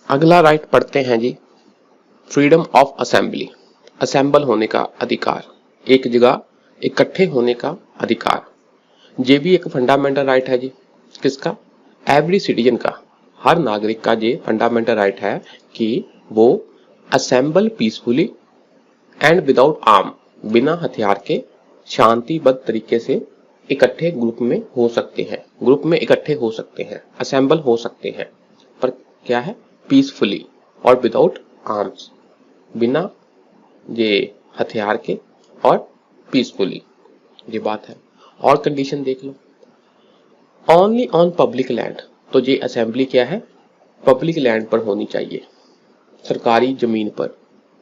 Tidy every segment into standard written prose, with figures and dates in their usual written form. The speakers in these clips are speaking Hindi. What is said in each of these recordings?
अगला राइट पढ़ते हैं जी, फ्रीडम ऑफ असेंबली, असेंबल होने का अधिकार, एक जगह इकट्ठे होने का अधिकार। ये भी एक फंडामेंटल राइट है जी, किसका? एवरी सिटीजन का, हर नागरिक का ये फंडामेंटल राइट है कि वो assemble peacefully and without arm, बिना हथियार के शांतिबद्ध तरीके से इकट्ठे ग्रुप में हो सकते हैं, ग्रुप में इकट्ठे हो सकते हैं, असेंबल हो सकते हैं, पर क्या है? पीसफुली और विदाउट आर्म्स, बिना ये हथियार के और पीसफुली, ये बात है। और कंडीशन देख लो, ओनली ऑन पब्लिक लैंड, तो ये असेंबली क्या है? पब्लिक लैंड पर होनी चाहिए, सरकारी जमीन पर,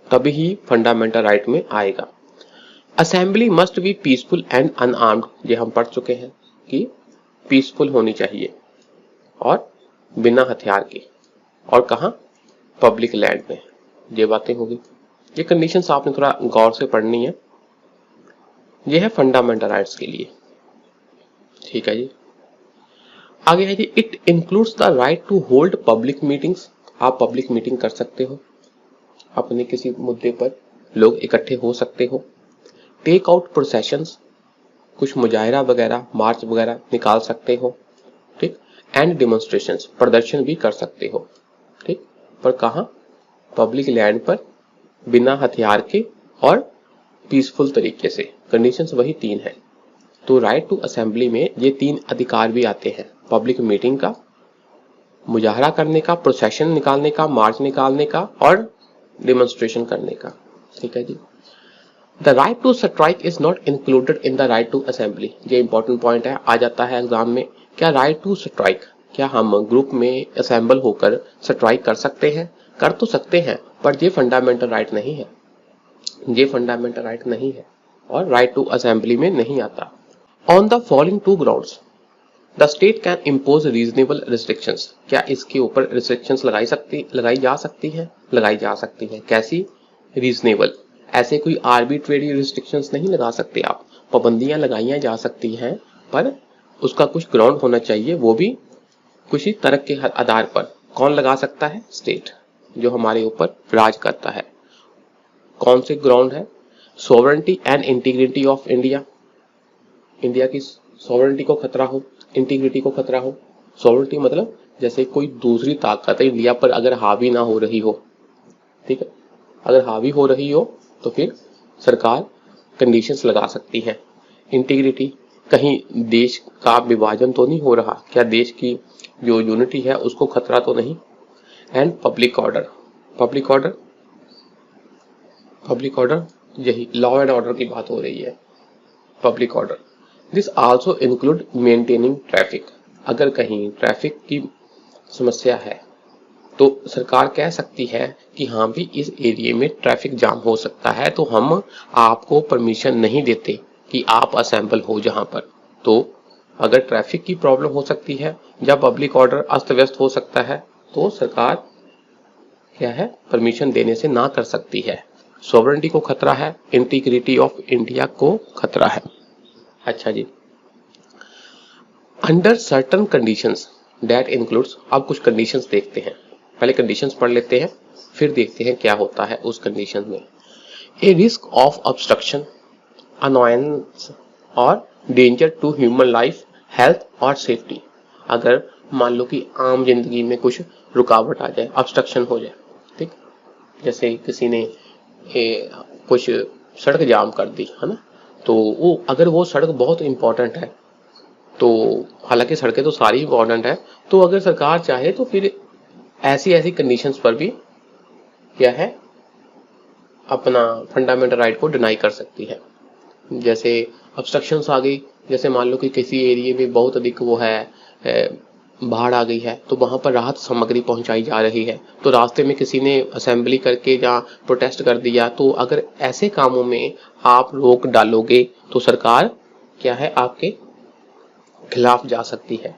तभी ही फंडामेंटल राइट में आएगा। Assembly must be peaceful and unarmoured, ये हम पढ़ चुके हैं कि पीसफुल होनी चाहिए और बिना हथियार के, और कहा? पब्लिक लैंड में, ये बातें होगी। ये कंडीशंस आपने थोड़ा गौर से पढ़नी है, ये है फंडामेंटल राइट्स के लिए, ठीक है जी। आगे है जी, it includes the right to hold public meetings, आप पब्लिक मीटिंग कर सकते हो, अपने किसी मुद्दे पर लोग इकट्ठे हो सकते हो। टेक आउट प्रोसेशंस, कुछ मुजाहिरा वगैरह, मार्च वगैरह निकाल सकते हो, ठीक। एंड डेमोन्स्ट्रेशंस, प्रदर्शन भी कर सकते हो, ठीक, पर कहाँ? पब्लिक लैंड पर, बिना हथियार के और पीसफुल तरीके से। कंडीशंस वही तीन है। तो राइट टू असेंबली में ये तीन अधिकार भी आते हैं, पब्लिक मीटिंग का, मुजाहरा करने का, प्रोसेशन निकालने का, मार्च निकालने का और डेमोन्स्ट्रेशन करने का, ठीक है जी। The right to strike is not included in the right to assembly, ये इंपॉर्टेंट पॉइंट है, आ जाता है एग्जाम में। क्या राइट टू स्ट्राइक, क्या हम ग्रुप में असेंबल होकर स्ट्राइक कर सकते हैं? कर तो सकते हैं, पर ये फंडामेंटल राइट नहीं है, ये फंडामेंटल राइट नहीं है और राइट टू असेंबली में नहीं आता। On the following two grounds the state can impose reasonable restrictions, क्या इसके ऊपर रिस्ट्रिक्शंस लगाई जा सकती हैं? लगाई जा सकती हैं, कैसी? रीजनेबल, ऐसे कोई आर्बिट्रेरी रिस्ट्रिक्शंस नहीं लगा सकते आप, पाबंदियां लगाई जा सकती हैं, पर उसका कुछ ग्राउंड होना चाहिए, वो भी कुछ तर्क के आधार पर। कौन लगा सकता है? स्टेट, जो हमारे ऊपर राज करता है। कौन से ग्राउंड है? Sovereignty and integrity of India, India की सॉवरेनिटी को खतरा हो, इंटीग्रिटी को खतरा हो। सॉवरेनिटी मतलब जैसे कोई दूसरी ताकत इंडिया पर अगर हावी ना हो रही हो, ठीक है, अगर हावी हो रही हो तो फिर सरकार कंडीशंस लगा सकती है। इंटीग्रिटी, कहीं देश का विभाजन तो नहीं हो रहा, क्या देश की जो यूनिटी है उसको खतरा तो नहीं। And public order, public order, public order, यही लॉ एंड ऑर्डर की बात हो रही है, public order. This also include maintaining traffic, अगर कहीं ट्रैफिक की समस्या है तो सरकार कह सकती है कि हाँ भी इस एरिया में ट्रैफिक जाम हो सकता है, तो हम आपको परमिशन नहीं देते कि आप असेंबल हो जहां पर। तो अगर ट्रैफिक की प्रॉब्लम हो सकती है या पब्लिक ऑर्डर अस्त व्यस्त हो सकता है, तो सरकार क्या है? परमिशन देने से ना कर सकती है। सॉवरेनिटी को खतरा है, इंटीग्रिटी ऑफ इंडिया को खतरा है। अच्छा जी, under certain conditions that includes, अब कुछ कंडीशंस देखते हैं, पहले कंडीशंस पढ़ लेते हैं फिर देखते हैं क्या होता है उस कंडीशन में। A risk of obstruction, annoyance और danger to human life, health और सेफ्टी, अगर मान लो कि आम जिंदगी में कुछ रुकावट आ जाए, ऑब्स्ट्रक्शन हो जाए, ठीक, जैसे किसी ने कुछ सड़क जाम कर दी है ना, तो वो अगर वो सड़क बहुत इंपॉर्टेंट है, तो हालांकि सड़कें तो सारी इंपॉर्टेंट है, तो अगर सरकार चाहे तो फिर ऐसी ऐसी कंडीशंस पर भी क्या है, अपना फंडामेंटल राइट को डिनाई कर सकती है। जैसे ऑब्स्ट्रक्शंस आ गई, जैसे मान लो कि किसी एरिया में बहुत अधिक वो है, बाढ़ आ गई है, तो वहां पर राहत सामग्री पहुंचाई जा रही है, तो रास्ते में किसी ने असेंबली करके या प्रोटेस्ट कर दिया, तो अगर ऐसे कामों में आप रोक डालोगे तो सरकार क्या है, आपके खिलाफ जा सकती है।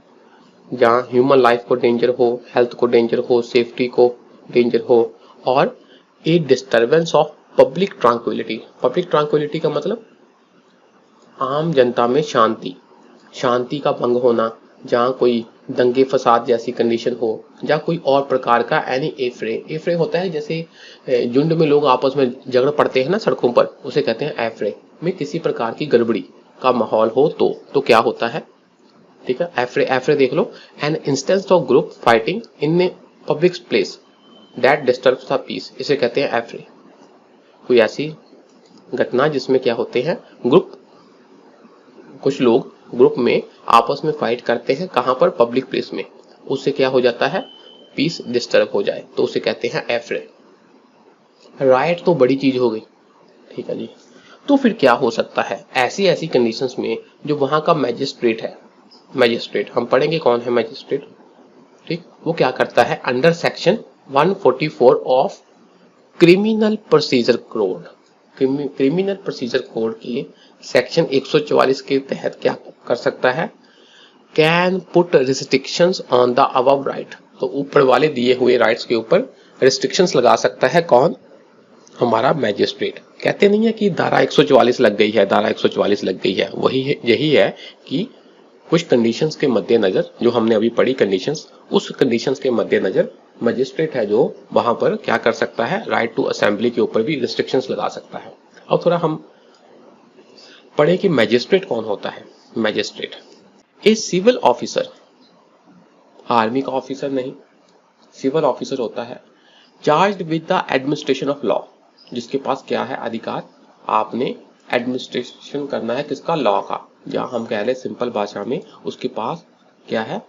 जहां ह्यूमन लाइफ को डेंजर हो, हेल्थ को डेंजर हो, सेफ्टी को डेंजर हो, और a disturbance of public tranquillity, public tranquillity का मतलब आम जनता में शांति, शांति का भंग होना, जहाँ कोई दंगे फसाद जैसी कंडीशन हो, या कोई और प्रकार का एनी एफ्रे होता है, जैसे झुंड में लोग आपस में झगड़ पड़ते हैं ना सड़कों पर, उसे कहते हैं एफ्रे। में किसी प्रकार की गड़बड़ी का माहौल हो तो क्या होता है, ठीक है। एफ्रे एफ्रे देख लो, an instance of group fighting in a public place that disturbs the peace, इसे कहते हैं एफ्रे। कोई ऐसी घटना जिसमें क्या होते हैं, कुछ लोग ग्रुप में आपस में फाइट करते हैं, कहां पर, पब्लिक प्लेस में, उससे क्या हो जाता है, पीस डिस्टर्ब हो जाए, तो उसे कहते हैं एफ्रे। राइट तो बड़ी चीज हो गई, ठीक है जी। तो फिर क्या हो सकता है ऐसी ऐसी कंडीशंस में, जो वहां का मैजिस्ट्रेट है, मैजिस्ट्रेट हम पढ़ेंगे कौन है मैजिस्ट्रेट, ठीक, वो क्या करता है, under section 144 of criminal procedure code, criminal procedure code के सेक्शन 144 के तहत क्या कर सकता है, can put restrictions on the above right, तो ऊपर वाले दिए हुए राइट्स के ऊपर रिस्ट्रिक्शंस लगा सकता है कौन, हमारा मैजिस्ट्रेट। कहते नहीं है कि धारा 144 लग गई है, धारा 144 लग गई है, यही है कि कुछ कंडीशंस के मद्देनजर, जो हमने अभी पढ़ी कंडीशंस, उस कंडीशंस के मद्देनजर मजिस्ट्रेट है जो वहां पर क्या कर सकता है, राइट टू असेंबली के ऊपर भी रिस्ट्रिक्शंस लगा सकता है। अब थोड़ा हम पढ़े कि मैजिस्ट्रेट कौन होता है। Magistrate a civil officer, army का ऑफिसर नहीं, सिविल ऑफिसर होता है, charged with the administration of law, जिसके पास क्या है अधिकार, आपने एडमिनिस्ट्रेशन करना है किसका, लॉ का, या हम कह रहे सिंपल भाषा में उसके पास क्या है,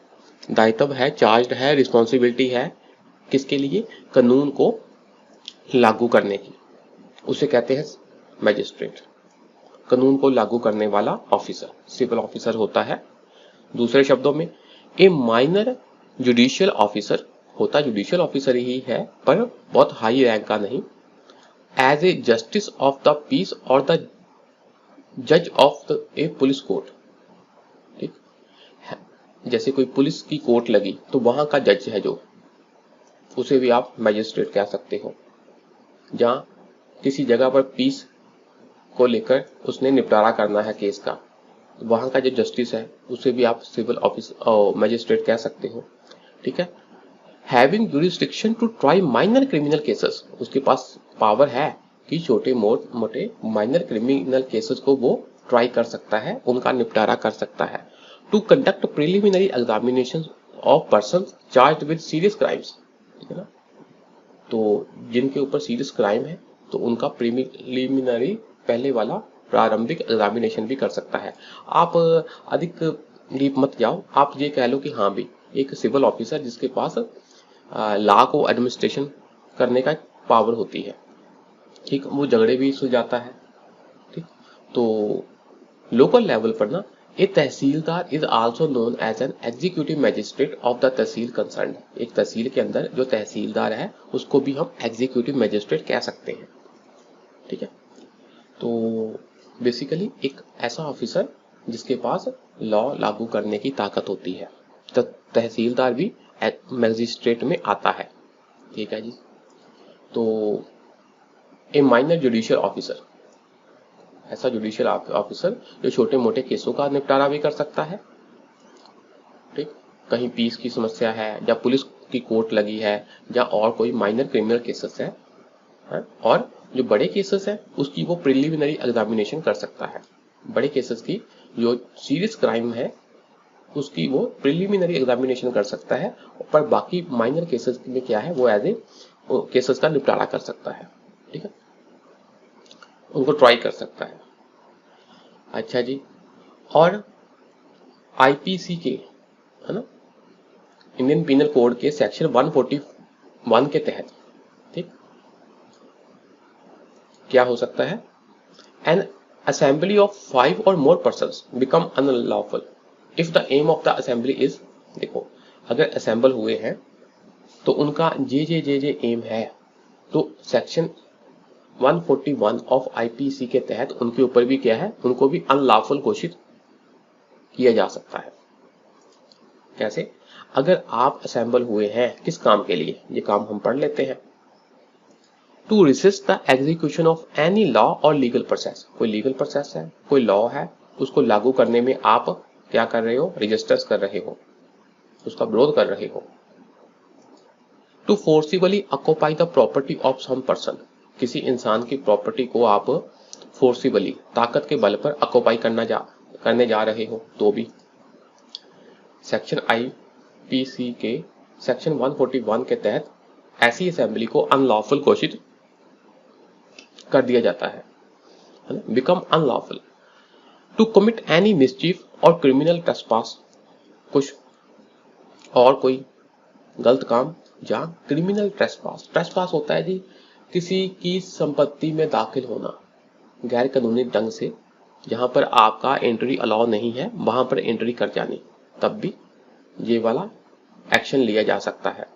दायित्व है, चार्ज्ड है, रिस्पॉन्सिबिलिटी है, किसके लिए, कानून को लागू करने की, उसे कहते हैं मैजिस्ट्रेट। कानून को लागू करने वाला ऑफिसर सिविल ऑफिसर होता है। दूसरे शब्दों में ए माइनर जुडिशियल ऑफिसर होता, जुडिशियल ऑफिसर ही है पर बहुत हाई रैंक का नहीं, as a justice of the peace और द जज of the a police court, ठीक, जैसे कोई पुलिस की कोर्ट लगी तो वहां का जज है जो, उसे भी आप मैजिस्ट्रेट कह सकते हो। जहां किसी जगह पर पीस को लेकर उसने निपटारा करना है केस का, वहां का जो जस्टिस है उसे भी आप सिविल ऑफिस मैजिस्ट्रेट कह सकते हो, ठीक है। Having jurisdiction to try minor criminal cases, उसके पास पावर है कि छोटे मोटे माइनर क्रिमिनल केसेस को वो ट्राई कर सकता है, उनका निपटारा कर सकता है। To conduct preliminary examination of person charged with serious crimes, ठीक है ना, तो जिनके ऊपर सीरियस क्राइम है तो उनका प्रिलिमिनरी पहले वाला प्रारंभिक एग्जामिनेशन भी कर सकता है। आप अधिक डीप मत जाओ, आप ये कह लो कि हाँ भी एक सिविल ऑफिसर जिसके पास लॉ को एडमिनिस्ट्रेशन करने का पावर होती है, ठीक, वो झगड़े भी सुलझाता है, ठीक। तो लोकल लेवल पर ना, a tahsildar is also known as an executive magistrate of the tahsil concern, एक तहसील के अंदर जो तहसीलदार है उसको भी हम एग्जीक्यूटिव मैजिस्ट्रेट कह सकते हैं, ठीक है। तो बेसिकली एक ऐसा ऑफिसर जिसके पास लॉ लागू करने की ताकत होती है, तो तहसीलदार भी मैजिस्ट्रेट में आता है, ठीक है जी। तो ए माइनर जुडिशियल ऑफिसर, ऐसा जुडिशियल ऑफिसर जो छोटे मोटे केसों का निपटारा भी कर सकता है, ठीक, कहीं पीस की समस्या है या पुलिस की कोर्ट लगी है या और कोई माइनर क्रिमिनल केसेस है, और जो बड़े केसेस है उसकी वो प्रिलिमिनरी एग्जामिनेशन कर सकता है, बड़े केसेस की जो सीरियस क्राइम है उसकी वो प्रिलिमिनरी एग्जामिनेशन कर सकता है, पर बाकी माइनर केसेस में क्या है, वो एज ए केसेस का निपटारा कर सकता है, ठीक है, उनको ट्राई कर सकता है। अच्छा जी, और आईपीसी के, है ना, इंडियन पिनल कोड के सेक्शन 141 के तहत, ठीक, क्या हो सकता है, एन असेंबली ऑफ 5 और more persons become unlawful if the aim of the assembly is, देखो अगर असेंबल हुए हैं तो उनका जे एम है, तो सेक्शन 141 ऑफ आईपीसी के तहत उनके ऊपर भी क्या है, उनको भी अनलॉफुल घोषित किया जा सकता है। कैसे, अगर आप असेंबल हुए हैं किस काम के लिए, ये काम हम पढ़ लेते हैं। To resist the execution of any law और लीगल प्रोसेस, कोई लीगल प्रोसेस है, कोई लॉ है, उसको लागू करने में आप क्या कर रहे हो, रजिस्टर्स कर रहे हो, उसका विरोध कर रहे हो। To forcibly occupy the property of some person, किसी इंसान की प्रॉपर्टी को आप फोर्सिबली, ताकत के बल पर ऑक्यूपाई करने जा रहे हो तो भी। सेक्शन आईपीसी के सेक्शन 141 के तहत ऐसी असेंबली को अनलॉफुल घोषित कर दिया जाता है ना, become unlawful. To commit any mischief और क्रिमिनल ट्रेसपास, कुछ और कोई गलत काम या क्रिमिनल ट्रेसपास। ट्रेसपास होता है जी किसी की संपत्ति में दाखिल होना गैर कानूनी ढंग से, जहां पर आपका एंट्री अलाउ नहीं है वहां पर एंट्री कर जानी, तब भी ये वाला एक्शन लिया जा सकता है।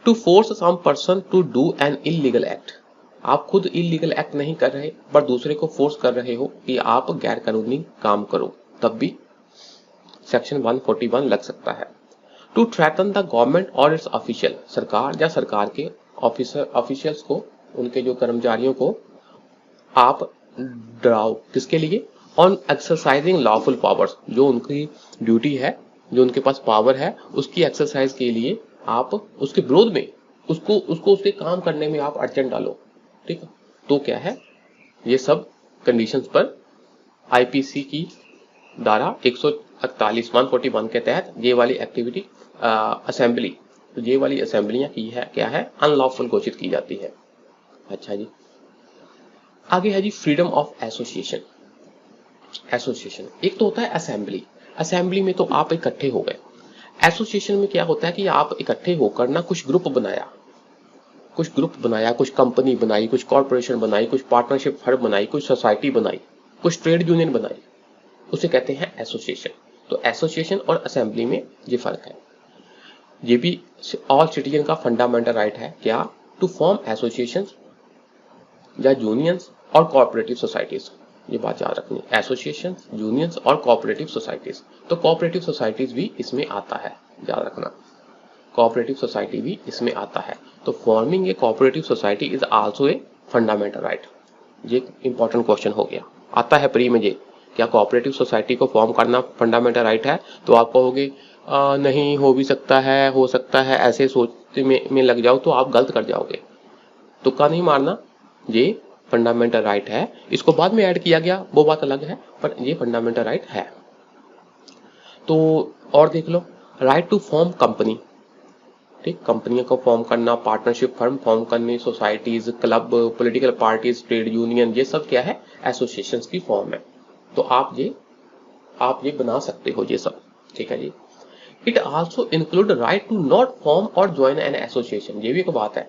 To force some person to do an illegal act, आप खुद इलीगल एक्ट नहीं कर रहे पर दूसरे को फोर्स कर रहे हो कि आप गैर कानूनी काम करो, तब भी सेक्शन 141 लग सकता है। टू थ्रेटन द गवर्नमेंट और इट्स ऑफिशियल, सरकार या सरकार के ऑफिशियल्स को, उनके जो कर्मचारियों को आप डराओ, किसके लिए, ऑन एक्सरसाइजिंग लॉफुल पावर्स, जो उनकी ड्यूटी है, जो उनके पास पावर है उसकी एक्सरसाइज के लिए आप उसके विरोध में उसको उसके काम करने में आप अड़चन डालो, ठीक है। तो क्या है, ये सब कंडीशंस पर आईपीसी की धारा 141 141 के तहत ये वाली एक्टिविटी असेंबली, तो ये वाली असेंबलियां की है क्या है, अनलॉफुल घोषित की जाती है। अच्छा जी, आगे है जी फ्रीडम ऑफ एसोसिएशन। एसोसिएशन एक तो होता है असेंबली, असेंबली में तो आप इकट्ठे हो गए। एसोसिएशन में क्या होता है कि आप इकट्ठे होकर ना कुछ ग्रुप बनाया, कुछ कंपनी बनाई, कुछ कॉर्पोरेशन बनाई, कुछ पार्टनरशिप फर्म बनाई, कुछ सोसाइटी बनाई, कुछ ट्रेड यूनियन बनाई, उसे कहते हैं एसोसिएशन। तो एसोसिएशन और असेंबली में ये फर्क है। ये भी ऑल सिटीजन का फंडामेंटल राइट है क्या, टू फॉर्म एसोसिएशन या यूनियंस और कोऑपरेटिव सोसाइटीज, ये बात याद रखनी, एसोसिएशन, यूनियंस और कोऑपरेटिव सोसाइटीज। तो कोऑपरेटिव सोसाइटीज भी इसमें आता है, याद रखना, कोऑपरेटिव सोसाइटी भी इसमें आता है। तो forming a cooperative society is also a fundamental right. ये इंपॉर्टेंट क्वेश्चन हो गया, आता है प्री में ये, क्या कोऑपरेटिव सोसाइटी को फॉर्म करना फंडामेंटल राइट है, तो आप कहोगे नहीं हो भी सकता है, हो सकता है, ऐसे सोचने में लग जाओ तो आप गलत कर जाओगे। तुक्का नहीं मारना, ये फंडामेंटल राइट है, इसको बाद में ऐड किया गया वो बात अलग है, पर ये फंडामेंटल राइट है। तो और देख लो, राइट टू फॉर्म कंपनी, ठीक, कंपनियों को फॉर्म करना, पार्टनरशिप फर्म फॉर्म करनी, societies, club, political parties, trade union, ये सब क्या है, एसोसिएशंस की फॉर्म है। तो आप ये बना सकते हो ये सब, ठीक है जी। It also include right to not form और ज्वाइन एन एसोसिएशन, ये भी एक बात है।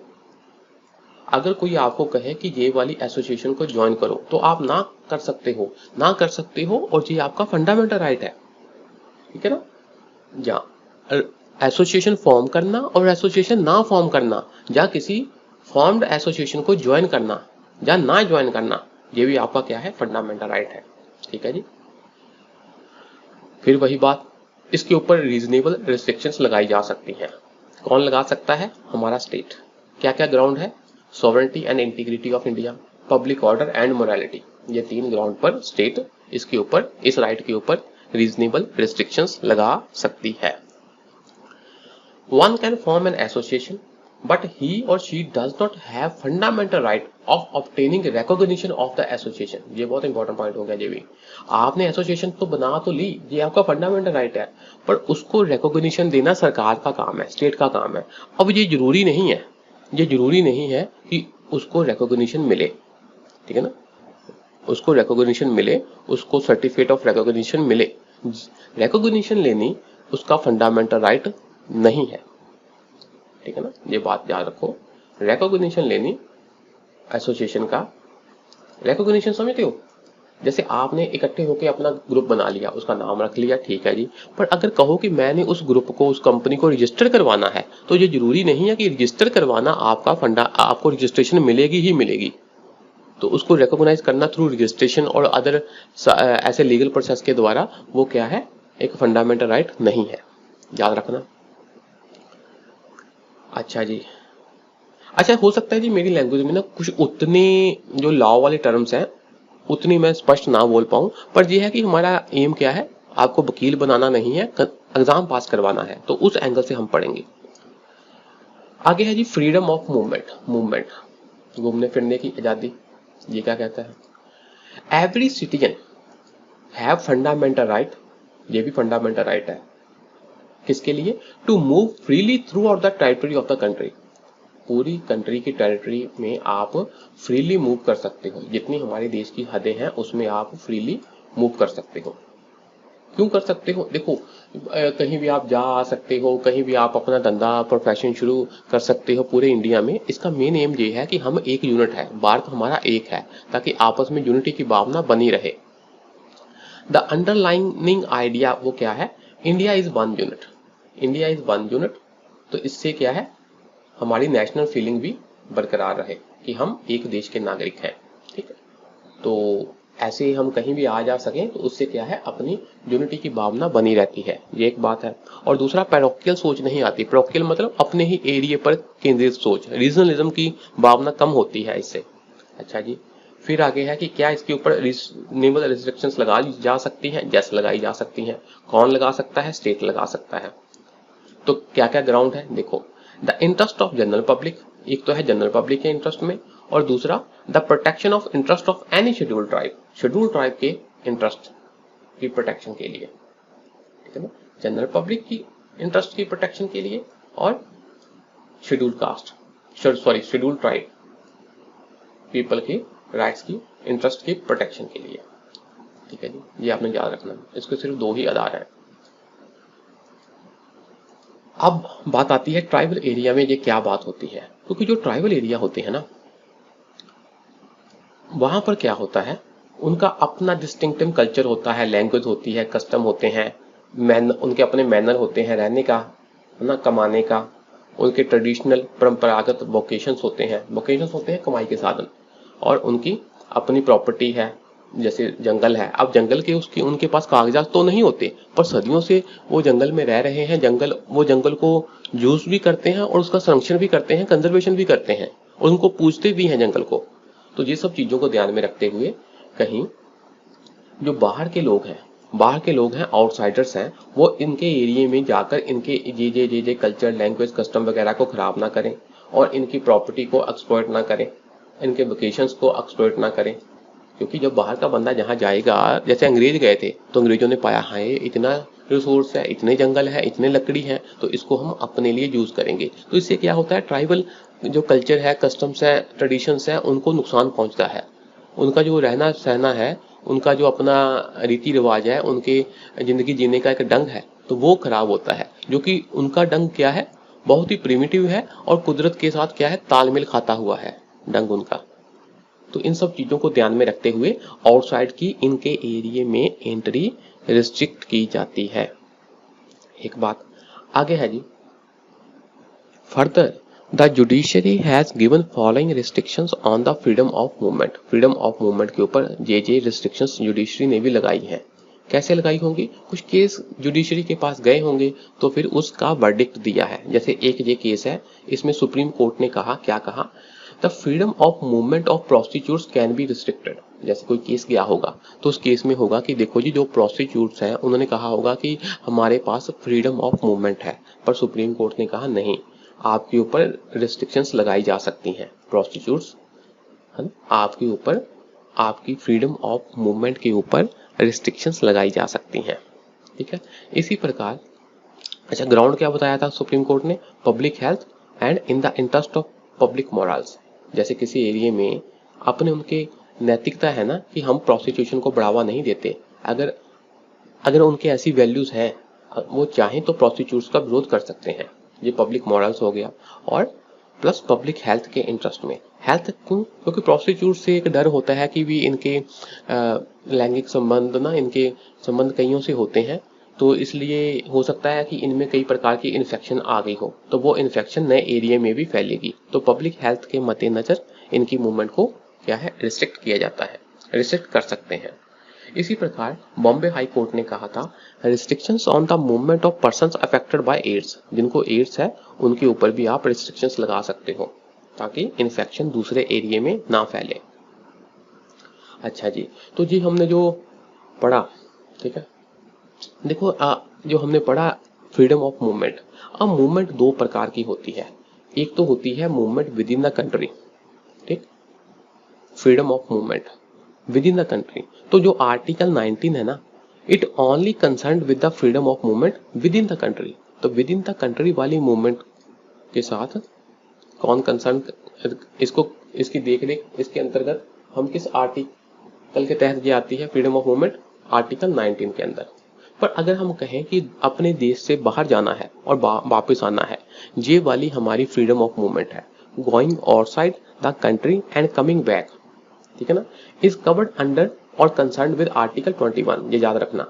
अगर कोई आपको कहे कि ये वाली एसोसिएशन को ज्वाइन करो तो आप ना कर सकते हो और ये आपका फंडामेंटल राइट है, ठीक है ना। या एसोसिएशन फॉर्म करना और एसोसिएशन ना फॉर्म करना, या किसी फॉर्म्ड एसोसिएशन को ज्वाइन करना या ना ज्वाइन करना, ये भी आपका क्या है, फंडामेंटल राइट है, ठीक है जी। फिर वही बात, इसके ऊपर रीजनेबल रिस्ट्रिक्शंस लगाई जा सकती हैं। कौन लगा सकता है, हमारा स्टेट। क्या क्या ग्राउंड है, sovereignty and integrity of India, public order and morality, ये 3 ग्राउंड पर स्टेट इसके ऊपर, इस राइट के ऊपर रीजनेबल रिस्ट्रिक्शंस लगा सकती है। One can form an association, but he or she does not have fundamental right of obtaining recognition of the association. ये बहुत इंपॉर्टेंट पॉइंट हो गया जी भी। आपने एसोसिएशन तो बना तो ली, ये आपका फंडामेंटल राइट है, पर उसको रिकॉग्निशन देना सरकार का काम है, स्टेट का काम है। अब ये जरूरी नहीं है कि उसको रिकॉग्निशन मिले, ठीक है ना, उसको रिकॉग्निशन मिले, उसको सर्टिफिकेट ऑफ रिकॉग्निशन मिले। रिकॉग्निशन लेनी उसका फंडामेंटल राइट नहीं है, ठीक है ना, ये बात याद रखो। रिकॉग्निशन लेनी एसोसिएशन का, रिकॉग्निशन समझते हो, जैसे आपने इकट्ठे होकर अपना ग्रुप बना लिया, उसका नाम रख लिया, ठीक है जी, पर अगर कहो कि मैंने उस ग्रुप को, उस कंपनी को रजिस्टर करवाना है, तो ये जरूरी नहीं है कि रजिस्टर करवाना आपको रजिस्ट्रेशन मिलेगी ही मिलेगी। तो उसको रिकॉग्नाइज करना थ्रू रजिस्ट्रेशन और अदर ऐसे लीगल प्रोसेस के द्वारा, वो क्या है, एक फंडामेंटल राइट नहीं है, याद रखना। अच्छा जी, अच्छा हो सकता है जी मेरी लैंग्वेज में ना कुछ उतने जो लॉ वाले टर्म्स हैं उतनी मैं स्पष्ट ना बोल पाऊं, पर यह है कि हमारा एम क्या है, आपको वकील बनाना नहीं है, एग्जाम पास करवाना है, तो उस एंगल से हम पढ़ेंगे। आगे है जी फ्रीडम ऑफ मूवमेंट। मूवमेंट, घूमने फिरने की आजादी। ये क्या कहता है? Every citizen have fundamental right, ये भी फंडामेंटल राइट है। किसके लिए? To move freely throughout the territory of the country. पूरी कंट्री की टेरिटरी में आप फ्रीली मूव कर सकते हो, जितनी हमारे देश की हदें हैं उसमें आप फ्रीली मूव कर सकते हो। क्यों कर सकते हो? देखो, कहीं भी आप जा आ सकते हो, कहीं भी आप अपना धंधा प्रोफेशन शुरू कर सकते हो पूरे इंडिया में। इसका मेन एम ये है कि हम एक यूनिट है, भारत हमारा एक है, ताकि आपस में यूनिटी की भावना बनी रहे। द अंडरलाइनिंग आइडिया वो क्या है? India is one unit. India is one unit. तो इससे क्या है, हमारी नेशनल फीलिंग भी बरकरार रहे कि हम एक देश के नागरिक हैं। ठीक है, तो ऐसे हम कहीं भी आ जा सकें, तो उससे क्या है, अपनी यूनिटी की भावना बनी रहती है। ये एक बात है। और दूसरा, पैरोकियल सोच नहीं आती। पैरोकियल मतलब अपने ही एरिया पर केंद्रित सोच, रीजनलिज्म की भावना कम होती है इससे। अच्छा जी, फिर आगे है कि क्या इसके ऊपर रीजनेबल रिस्ट्रिक्शंस लगाई जा सकती हैं? यस, लगाई जा सकती हैं। कौन लगा सकता है? स्टेट लगा सकता है। तो क्या क्या ग्राउंड है? देखो, the interest of general public, एक तो है जनरल पब्लिक के इंटरेस्ट में, और दूसरा the protection of interest of any scheduled tribe, scheduled tribe के इंटरेस्ट की प्रोटेक्शन के लिए। ठीक है ना, जनरल पब्लिक की इंटरेस्ट की प्रोटेक्शन के लिए और scheduled caste, sorry scheduled tribe people की राइट्स की इंटरेस्ट की प्रोटेक्शन के लिए। ठीक है जी, ये आपने याद रखना। इसके सिर्फ दो ही आधार हैं। अब बात आती है ट्राइबल एरिया में ये क्या बात होती है, क्योंकि जो ट्राइबल एरिया होते हैं ना, वहां पर क्या होता है, उनका अपना डिस्टिंक्टिव कल्चर होता है, लैंग्वेज होती है, कस्टम होते हैं, उनके अपने मैनर होते हैं रहने का, है ना, कमाने का, उनके ट्रेडिशनल परंपरागत वोकेशंस होते हैं। वोकेशंस होते हैं कमाई के साधन, और उनकी अपनी प्रॉपर्टी है, जैसे जंगल है। अब जंगल के उसकी उनके पास कागजात तो नहीं होते, पर सदियों से वो जंगल में रह रहे हैं। वो जंगल को यूज भी करते हैं और उसका संरक्षण भी करते हैं, कंजर्वेशन भी करते हैं, और उनको पूजते भी हैं जंगल को। तो ये सब चीजों को ध्यान में रखते हुए कहीं जो बाहर के लोग हैं, आउटसाइडर्स हैं, वो इनके एरिया में जाकर इनके जे कल्चर, लैंग्वेज, कस्टम वगैरह को खराब ना करें, और इनकी प्रॉपर्टी को एक्सप्लॉइट ना करें, इनके वेकेशंस को एक्सप्लॉइट ना करें। क्योंकि जब बाहर का बंदा जहाँ जाएगा, जैसे अंग्रेज गए थे, तो अंग्रेजों ने पाया, हाँ इतना रिसोर्स है, इतने जंगल है, इतने लकड़ी है, तो इसको हम अपने लिए यूज करेंगे। तो इससे क्या होता है, ट्राइबल जो कल्चर है, कस्टम्स है, ट्रेडिशंस है, उनको नुकसान पहुंचता है। उनका जो रहना सहना है, उनका जो अपना रीति रिवाज है, उनके जिंदगी जीने का एक ढंग है, तो वो खराब होता है। जो कि उनका ढंग क्या है, बहुत ही प्रिमिटिव है, और कुदरत के साथ क्या है, तालमेल खाता हुआ है ढंग उनका। तो इन सब चीजों को ध्यान में रखते हुए आउटसाइड की इनके एरिया में एंट्री रिस्ट्रिक्ट की जाती है। एक बात आगे है जी, further the judiciary has given following restrictions on the freedom of movement. Freedom of movement के ऊपर जे रिस्ट्रिक्शंस जुडिशरी ने भी लगाई हैं। कैसे लगाई होंगी? कुछ केस जुडिशरी के पास गए होंगे, तो फिर उसका वर्डिक्ट दिया है। जैसे एक ये केस है, इसमें सुप्रीम कोर्ट ने कहा, क्या कहा, the freedom of movement of prostitutes can be restricted. जैसे कोई केस गया होगा, तो उस केस में होगा कि देखो जी, जो प्रोस्टिट्यूट्स हैं, उन्होंने कहा होगा कि हमारे पास फ्रीडम ऑफ मूवमेंट है, पर सुप्रीम कोर्ट ने कहा नहीं, आपके ऊपर रिस्ट्रिक्शंस लगाई जा सकती हैं। प्रोस्टिट्यूट्स, आपके ऊपर, आपकी फ्रीडम ऑफ मूवमेंट के ऊपर रिस्ट्रिक्शंस लगाई जा सकती हैं। ठीक है, इसी प्रकार, अच्छा, ग्राउंड क्या बताया था सुप्रीम कोर्ट ने? Public health and in the interest of public morals. जैसे किसी एरिया में अपने उनके नैतिकता है ना, कि हम प्रोस्टिट्यूशन को बढ़ावा नहीं देते, अगर अगर उनके ऐसी वैल्यूज हैं, वो चाहें तो प्रोस्टिट्यूट्स का विरोध कर सकते हैं। ये पब्लिक मॉरल्स हो गया। और प्लस पब्लिक हेल्थ के इंटरेस्ट में। हेल्थ क्यों? क्योंकि प्रोस्टिट्यूट से एक डर होता है कि भी इनके लैंगिक संबंध ना, इनके संबंध कईयों से होते हैं, तो इसलिए हो सकता है कि इनमें कई प्रकार की इन्फेक्शन आ गई हो, तो वो इन्फेक्शन नए एरिया में भी फैलेगी। तो पब्लिक हेल्थ के मद्देनजर इनकी मूवमेंट को क्या है, रिस्ट्रिक्ट किया जाता है, रिस्ट्रिक्ट कर सकते हैं। इसी प्रकार बॉम्बे हाई कोर्ट ने कहा था, restrictions on the movement of persons affected by AIDS. जिनको एड्स है, उनके ऊपर भी आप रिस्ट्रिक्शंस लगा सकते हो, ताकि इन्फेक्शन दूसरे एरिया में ना फैले। अच्छा जी, तो जी हमने जो पढ़ा, ठीक है, देखो जो हमने पढ़ा फ्रीडम ऑफ मूवमेंट। अब मूवमेंट दो प्रकार की होती है। एक तो होती है movement within the country, ठीक, freedom of movement within the country. तो जो आर्टिकल 19 है ना, it only concern with the freedom of movement within the country. तो विद इन द कंट्री वाली मूवमेंट के साथ कौन कंसर्न, इसको इसकी देख रेख इसके अंतर्गत हम किस आर्टिकल के तहत ये आती है फ्रीडम ऑफ मूवमेंट, आर्टिकल 19 के अंदर। पर अगर हम कहें कि अपने देश से बाहर जाना है और वापस आना है, ये वाली हमारी फ्रीडम ऑफ मूवमेंट है, going outside the country and coming back, ठीक है ना, इज कवर्ड अंडर और कंसर्न विद आर्टिकल 21। ये याद रखना,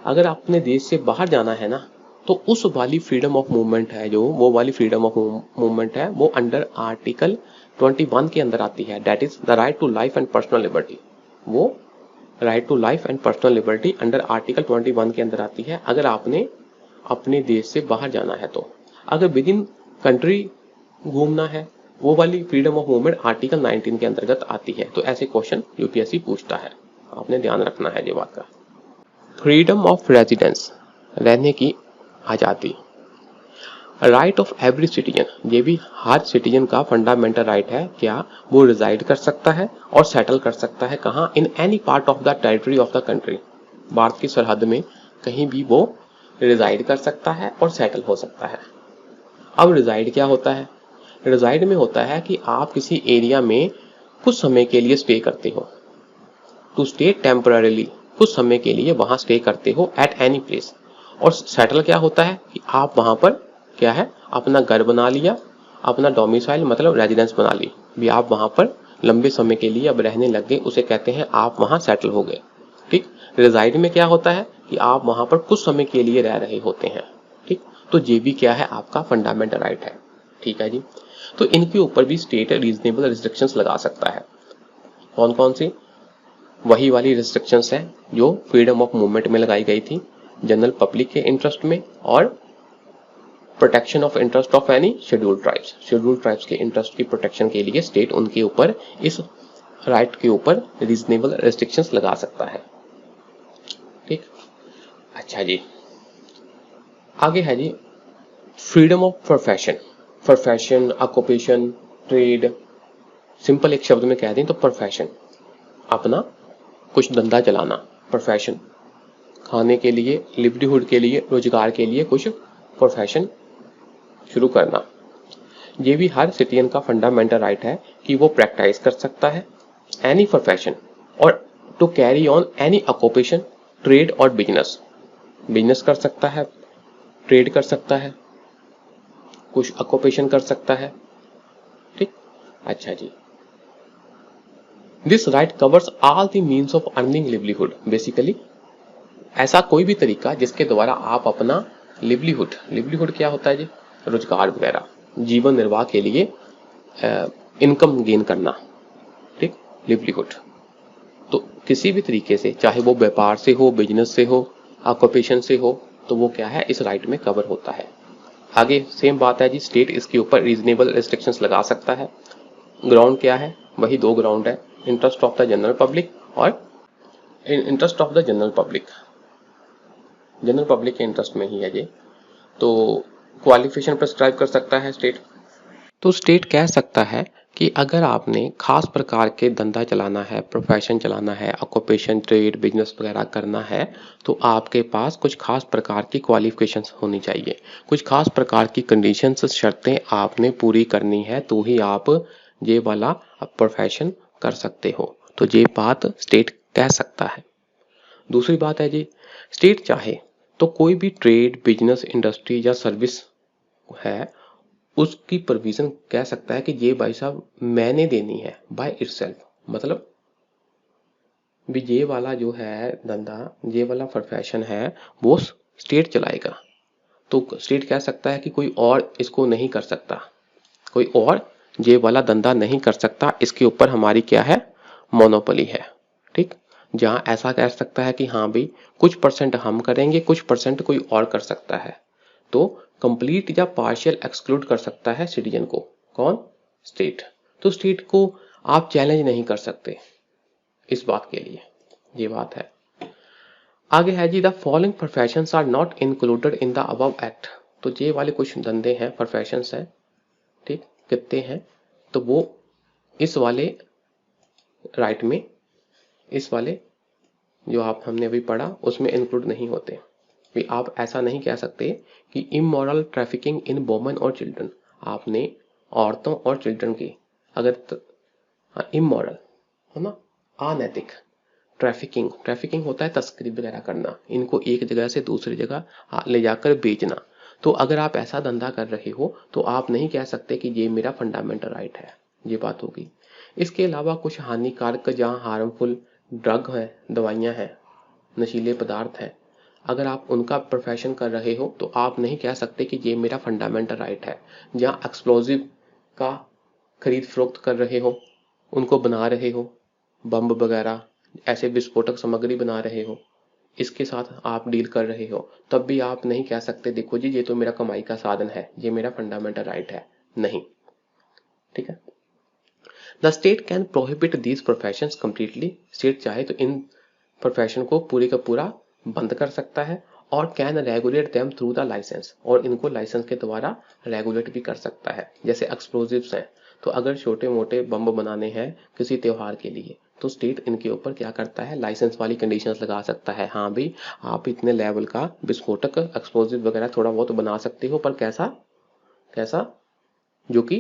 अगर अपने देश से बाहर जाना है ना, तो उस वाली फ्रीडम ऑफ मूवमेंट है, जो वो वाली फ्रीडम ऑफ मूवमेंट है, वो अंडर आर्टिकल 21 के अंदर आती है, that is the right to life and personal liberty. वो right to life and personal liberty under article 21 के अंदर आती है, अगर आपने अपने देश से बाहर जाना है तो। अगर विद इन कंट्री घूमना है, वो वाली फ्रीडम ऑफ मूवमेंट आर्टिकल 19 के अंतर्गत आती है। तो ऐसे क्वेश्चन यूपीएससी पूछता है, आपने ध्यान रखना है ये बात का। फ्रीडम ऑफ रेजिडेंस, रहने की आजादी, राइट ऑफ एवरी सिटीजन, ये भी हर सिटीजन का फंडामेंटल राइट है, क्या वो रिजाइड कर सकता है और सेटल कर सकता है कहाँ, in any part of the territory of the country, Bharat की सरहद में कहीं भी वो रिजाइड कर सकता है और सेटल हो सकता है। अब रिजाइड क्या होता है, रिजाइड में होता है कि आप किसी एरिया में कुछ समय के लिए स्टे करते हो, टू स्टे टेम्पररीली, कुछ समय के लिए वहां स्टे करते हो एट एनी प्लेस। और सेटल क्या होता है कि आप वहां पर क्या है, अपना घर बना लिया, अपना डोमिसाइल मतलब रेजिडेंस बना ली, भी आप वहां पर लंबे समय के लिए अब रहने लग गए, उसे कहते हैं आप वहां सेटल हो गए, ठीक। रिजाइड में क्या होता है कि आप वहां पर कुछ समय के लिए रह रहे होते हैं, ठीक। तो ये भी क्या है, आपका फंडामेंटल राइट है, ठीक है जी। तो इनके ऊपर भी स्टेट रीजनेबल रिस्ट्रिक्शंस लगा सकता है। कौन कौन सी, वही वाली रिस्ट्रिक्शंस है जो फ्रीडम ऑफ मूवमेंट में लगाई गई थी, जनरल पब्लिक के इंटरेस्ट में, और protection of interest of any scheduled tribes, scheduled tribes के इंटरेस्ट की प्रोटेक्शन के लिए स्टेट उनके ऊपर इस राइट के ऊपर रीजनेबल रेस्ट्रिक्शंस लगा सकता है, ठीक। अच्छा जी, आगे है जी freedom of profession, profession, occupation, trade, simple एक शब्द में कह दें तो प्रोफेशन, अपना कुछ धंधा चलाना, प्रोफेशन, खाने के लिए, लिवलीहुड के लिए, रोजगार के लिए कुछ प्रोफेशन शुरू करना। ये भी हर सिटीजन का फंडामेंटल राइट है कि वो प्रैक्टिस कर सकता है एनी प्रोफेशन, और to carry on any occupation, trade और बिजनेस, बिजनेस कर सकता है, ट्रेड कर सकता है, कुछ ऑक्यूपेशन कर सकता है, ठीक। अच्छा जी, this right covers all the means of earning livelihood, basically ऐसा कोई भी तरीका जिसके द्वारा आप अपना लिवलीहुड, लिवलीहुड क्या होता है जी, रोजगार वगैरह, जीवन निर्वाह के लिए इनकम गेन करना, ठीक, लिवलीहुड। तो किसी भी तरीके से, चाहे वो व्यापार से हो, बिजनेस से हो, ऑक्यूपेशन से हो, तो वो क्या है, इस राइट में कवर होता है। आगे सेम बात है जी, स्टेट इसके ऊपर रीजनेबल रेस्ट्रिक्शंस लगा सकता है। ग्राउंड क्या है, वही दो ग्राउंड है, interest of the general public और interest of the general public, general public के इंटरेस्ट में ही है ये। तो क्वालिफिकेशन प्रिस्क्राइब कर सकता है स्टेट। तो स्टेट कह सकता है कि अगर आपने खास प्रकार के धंधा चलाना है, प्रोफेशन चलाना है, ऑक्यूपेशन, ट्रेड, बिजनेस वगैरह करना है, तो आपके पास कुछ खास प्रकार की क्वालिफिकेशंस होनी चाहिए, कुछ खास प्रकार की कंडीशंस, शर्तें आपने पूरी करनी है, तो ही आप ये वाला प्रोफेशन कर सकते हो। तो ये बात स्टेट कह सकता है। दूसरी बात है जी, स्टेट चाहे तो कोई भी ट्रेड, बिजनेस, इंडस्ट्री या सर्विस है, उसकी प्रोविजन कह सकता है कि ये भाई साहब मैंने देनी है बाय इटसेल्फ, मतलब भी ये वाला जो है धंधा, ये वाला प्रोफेशन है, वो स्टेट चलाएगा। तो स्टेट कह सकता है कि कोई और इसको नहीं कर सकता, कोई और ये वाला धंधा नहीं कर सकता, इसके ऊपर हमारी क्या है, मोनोपोली है, ठीक। जहां ऐसा कह सकता है कि हाँ भाई कुछ परसेंट हम करेंगे, कुछ परसेंट कोई और कर सकता है, तो कंप्लीट या पार्शियल एक्सक्लूड कर सकता है सिटीजन को, कौन, स्टेट। तो स्टेट को आप चैलेंज नहीं कर सकते इस बात के लिए, ये बात है। आगे है जी, the following professions are not included in the above act. तो ये वाले कुछ धंधे हैं, प्रोफेशंस हैं, ठीक, कितने हैं, तो वो इस वाले राइट में, इस वाले जो आप हमने अभी पढ़ा उसमें इंक्लूड नहीं होते। भी आप ऐसा नहीं कह सकते कि इमोरल ट्रैफिकिंग इन वोमेन और चिल्ड्रन, आपने औरतों और चिल्ड्रन की अगर इमोरल है ना, अनैतिक, ट्रैफिकिंग, ट्रैफिकिंग होता है तस्करी वगैरह करना, इनको एक जगह से दूसरी जगह ले जाकर बेचना। तो अगर आप ऐसा धंधा कर रहे हो तो आप नहीं कह सकते कि ये मेरा फंडामेंटल राइट है, ये बात होगी। इसके अलावा कुछ हानिकारक जहाँ हार्मफुल ड्रग है, दवाइयाँ हैं, नशीले पदार्थ हैं, अगर आप उनका प्रोफेशन कर रहे हो तो आप नहीं कह सकते कि ये मेरा फंडामेंटल राइट है। जहाँ एक्सप्लोजिव का खरीद फरोख्त कर रहे हो, उनको बना रहे हो, बम वगैरह ऐसे विस्फोटक सामग्री बना रहे हो, इसके साथ आप डील कर रहे हो, तब भी आप नहीं कह सकते देखो जी ये तो मेरा कमाई का साधन है, ये मेरा फंडामेंटल राइट है, नहीं, ठीक है। The state can prohibit these professions completely, state चाहे तो इन प्रोफेशन को पूरी का पूरा बंद कर सकता है, और can regulate them through the licence, और इनको लाइसेंस के द्वारा रेगुलेट भी कर सकता है। जैसे एक्सप्लोजिव्स हैं, तो अगर छोटे मोटे बम बनाने हैं किसी त्योहार के लिए तो स्टेट इनके ऊपर क्या करता है, लाइसेंस वाली कंडीशंस लगा सकता है। हाँ भाई, आप इतने लेवल का विस्फोटक एक्सप्लोजिव वगैरह थोड़ा बहुत बना सकते हो, पर कैसा कैसा जो कि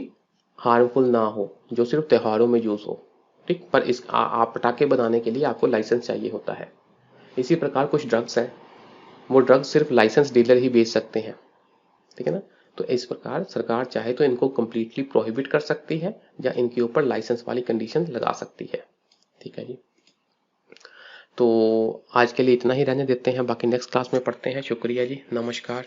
हार्मफुल ना हो, जो सिर्फ त्योहारों में यूज हो, ठीक। पर इस आप पटाखे बनाने के लिए आपको लाइसेंस चाहिए होता है। इसी प्रकार कुछ ड्रग्स हैं, वो ड्रग्स सिर्फ लाइसेंस डीलर ही बेच सकते हैं, ठीक है ना। तो इस प्रकार सरकार चाहे तो इनको कंप्लीटली प्रोहिबिट कर सकती है या इनके ऊपर लाइसेंस वाली कंडीशन लगा सकती है, ठीक है जी। तो आज के लिए इतना ही रहने देते हैं, बाकी नेक्स्ट क्लास में पढ़ते हैं। शुक्रिया जी, नमस्कार।